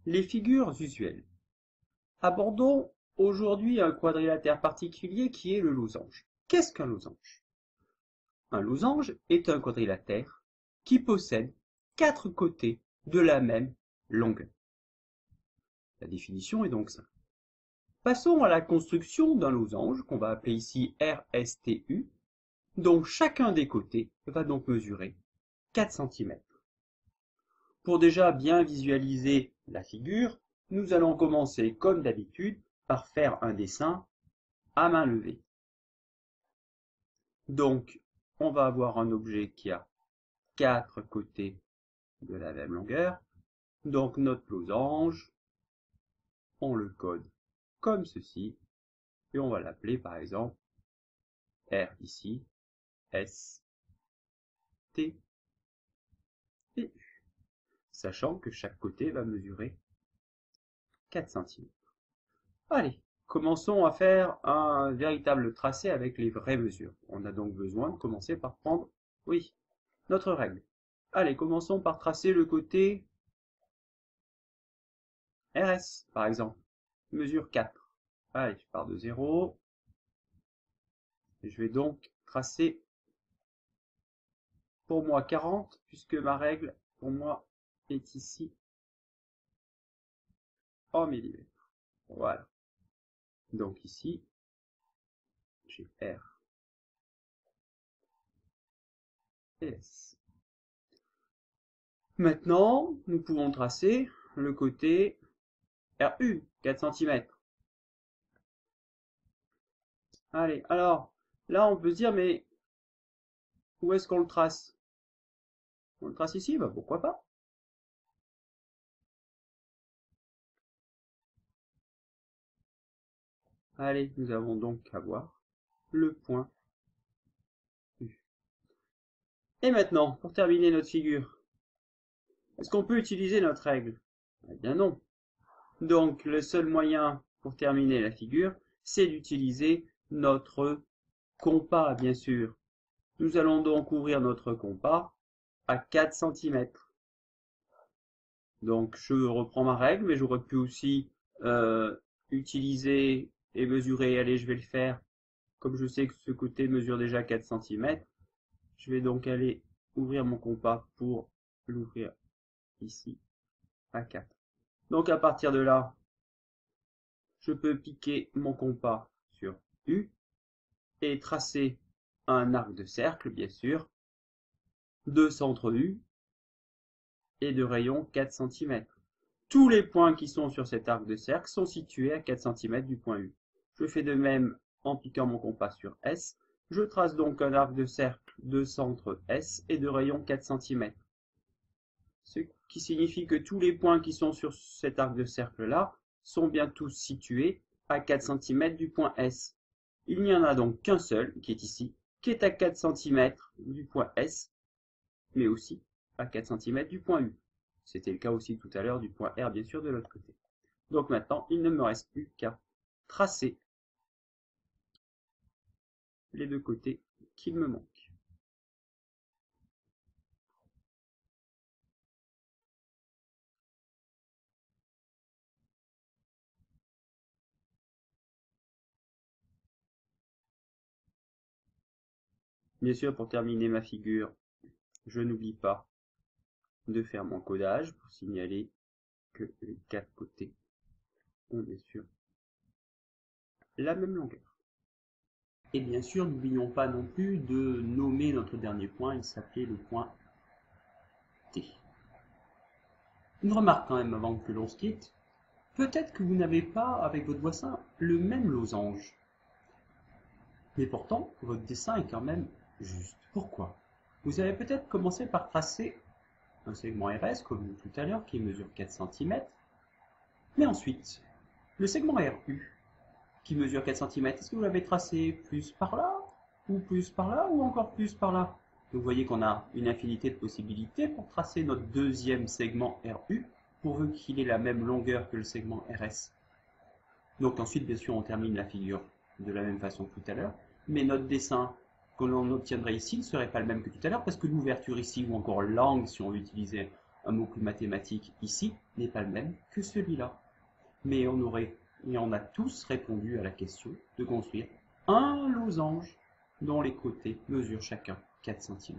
Les figures usuelles. Abordons aujourd'hui un quadrilatère particulier qui est le losange. Qu'est-ce qu'un losange? Un losange est un quadrilatère qui possède 4 côtés de la même longueur. La définition est donc simple. Passons à la construction d'un losange qu'on va appeler ici RSTU, dont chacun des côtés va donc mesurer 4 cm. Pour déjà bien visualiser la figure, nous allons commencer comme d'habitude par faire un dessin à main levée. Donc, on va avoir un objet qui a 4 côtés de la même longueur. Donc notre losange, on le code comme ceci, et on va l'appeler par exemple R ici, S, T et U, sachant que chaque côté va mesurer 4 cm. Allez, commençons à faire un véritable tracé avec les vraies mesures. On a donc besoin de commencer par prendre, oui, notre règle. Allez, commençons par tracer le côté RS, par exemple. Mesure 4. Allez, je pars de 0. Je vais donc tracer pour moi 40, puisque ma règle, pour moi, est ici en millimètres. Voilà. Donc ici, j'ai R et S. Maintenant, nous pouvons tracer le côté RU, 4 cm. Allez, alors, là on peut se dire, mais où est-ce qu'on le trace? On le trace ici? Bah pourquoi pas? Allez, nous avons donc à voir le point U. Et maintenant, pour terminer notre figure, est-ce qu'on peut utiliser notre règle? Eh bien non. Donc le seul moyen pour terminer la figure, c'est d'utiliser notre compas, bien sûr. Nous allons donc ouvrir notre compas à 4 cm. Donc je reprends ma règle, mais j'aurais pu aussi utiliser et mesurer. Allez, je vais le faire. Comme je sais que ce côté mesure déjà 4 cm, je vais donc aller ouvrir mon compas pour l'ouvrir ici à 4. Donc à partir de là, je peux piquer mon compas sur U et tracer un arc de cercle, bien sûr, de centre U et de rayon 4 cm. Tous les points qui sont sur cet arc de cercle sont situés à 4 cm du point U. Je fais de même en piquant mon compas sur S. Je trace donc un arc de cercle de centre S et de rayon 4 cm. Ce qui signifie que tous les points qui sont sur cet arc de cercle-là sont bien tous situés à 4 cm du point S. Il n'y en a donc qu'un seul, qui est ici, qui est à 4 cm du point S, mais aussi à 4 cm du point U. C'était le cas aussi tout à l'heure du point R, bien sûr, de l'autre côté. Donc maintenant, il ne me reste plus qu'à tracer les deux côtés qu'il me manque. Bien sûr, pour terminer ma figure, je n'oublie pas de faire mon codage pour signaler que les 4 côtés ont bien sûr la même longueur. Et bien sûr, n'oublions pas non plus de nommer notre dernier point, il s'appelait le point T. Une remarque quand même avant que l'on se quitte, peut-être que vous n'avez pas avec votre voisin le même losange. Mais pourtant, votre dessin est quand même juste. Pourquoi? Vous avez peut-être commencé par tracer un segment RS, comme tout à l'heure, qui mesure 4 cm, mais ensuite, le segment RU, qui mesure 4 cm, est-ce que vous l'avez tracé plus par là, ou encore plus par là? Vous voyez qu'on a une infinité de possibilités pour tracer notre deuxième segment RU, pourvu qu'il ait la même longueur que le segment RS. Donc ensuite, bien sûr, on termine la figure de la même façon que tout à l'heure, mais notre dessin que l'on obtiendrait ici ne serait pas le même que tout à l'heure, parce que l'ouverture ici, ou encore l'angle, si on veut utiliser un mot plus mathématique ici n'est pas le même que celui-là. Mais on a tous répondu à la question de construire un losange dont les côtés mesurent chacun 4 cm.